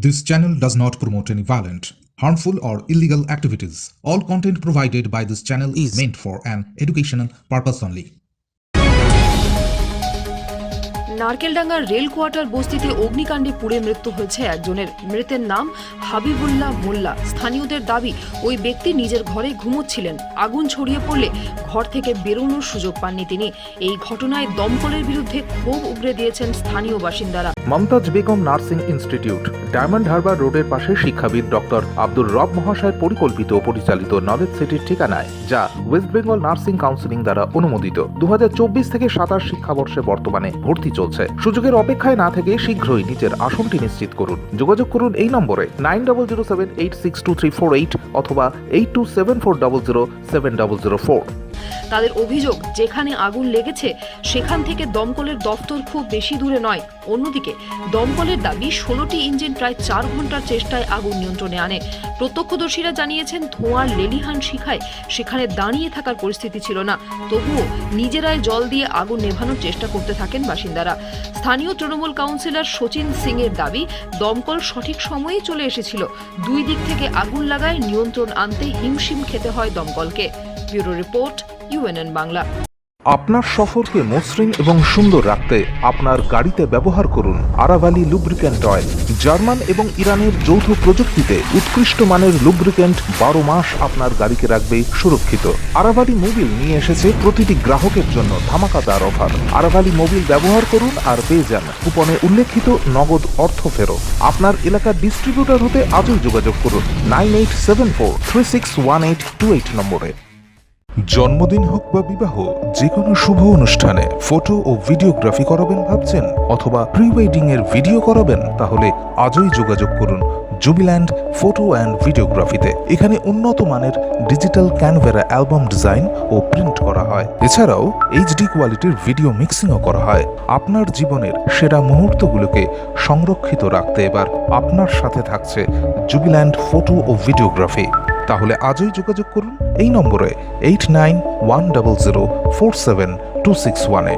This channel does not promote any violent, harmful, or illegal activities. All content provided by this channel is meant for an educational purpose only. নারকেলডাঙ্গার rail quarter বস্তিতে অগ্নিকাণ্ডে পুড়ে মৃত্যু হয়েছে একজনের। মৃতের নাম হাবিবুল্লাহ মোল্লা। স্থানীয়দের দাবি, ওই ব্যক্তি নিজের ঘরে ঘুমোচ্ছিলেন। আগুন ছড়িয়ে পড়লে ঘর থেকে বেরোনোর সুযোগ পাননি তিনি। এই ঘটনায় দমকলের বিরুদ্ধে ক্ষোভ উগরে দিয়েছেন স্থানীয় বাসিন্দারা। মমতাজ বেগম নার্সিং ইনস্টিটিউট, ডায়মন্ড হারবার রোডের পাশে শিক্ষাবিদ ডক্টর আব্দুর রব মহাশয়ের পরিকল্পিত ও পরিচালিত নলেজ সিটির ঠিকানায়, যা ওয়েস্ট বেঙ্গল নার্সিং কাউন্সিলিং দ্বারা অনুমোদিত। 2024 থেকে 27 শিক্ষাবর্ষে বর্তমানে ভর্তি চলছে। সুযোগের অপেক্ষায় না থেকে শীঘ্রই নিজের আসনটি নিশ্চিত করুন। যোগাযোগ করুন এই নম্বরে 9007862348 অথবা 8274007004। তাদের অভিযোগ, যেখানে আগুন লেগেছে সেখান থেকে দমকলের দফতর খুব বেশি দূরে নয়। অন্যদিকে দমকলের দাবি 16টি ইঞ্জিন প্রায় 4 ঘন্টার চেষ্টায় আগুন নিয়ন্ত্রণে আনে। প্রত্যক্ষদর্শীরা জানিয়েছেন, ধোঁয়ার লেলিহান শিখায় সেখানে দাঁড়িয়ে থাকার পরিস্থিতি ছিল না। তবুও নিজেরাই জল দিয়ে আগুন নেভানোর চেষ্টা করতে থাকেন বাসিন্দারা। স্থানীয় তৃণমূল কাউন্সিলর শচীন সিং এর দাবি, দমকল সঠিক সময়েই চলে এসেছিল। দুই দিক থেকে আগুন লাগায় নিয়ন্ত্রণ আনতে হিমশিম খেতে হয় দমকলকে। Bureau report, UNN Bangla. আপনার সফরকে মসৃণ এবং সুন্দর রাখতে আপনার গাড়িতে ব্যবহার করুন আরাভালি লুব্রিক্যান্ট অয়েল। জার্মান এবং ইরানের যৌথ প্রযুক্তিতে উৎকৃষ্ট মানের লুব্রিক্যান্ট 12 মাস আপনার গাড়িকে রাখবে সুরক্ষিত। আরাভালি মোবিল নিয়ে এসেছে প্রতিটি গ্রাহকের জন্য ধামাকাদার অফার। আরাভালি মোবিল ব্যবহার করুন আর পেয়ে যান কুপনে উল্লেখিত নগদ অর্থ ফেরত। আপনার এলাকার ডিস্ট্রিবিউটর হতে আজই যোগাযোগ করুন 9874361828 নম্বরে। জন্মদিন হোক বা বিবাহ, যে কোনো শুভ অনুষ্ঠানে ফটো ও ভিডিওগ্রাফি করাবেন ভাবছেন, অথবা প্রি ওয়েডিং এর ভিডিও করাবেন, তাহলে আজই যোগাযোগ করুন জুবিল্যান্ড ফটো অ্যান্ড ভিডিওগ্রাফিতে। এখানে উন্নত মানের ডিজিটাল ক্যানভেরা অ্যালবাম ডিজাইন ও প্রিন্ট করা হয়। এছাড়াও HD কোয়ালিটির ভিডিও মিক্সিংও করা হয়। আপনার জীবনের সেরা মুহূর্তগুলোকে সংরক্ষিত রাখতে এবার আপনার সাথে থাকছে জুবিল্যান্ড ফটো ও ভিডিওগ্রাফি। তাহলে আজই যোগাযোগ করুন এই নম্বরে 8910047261-এ।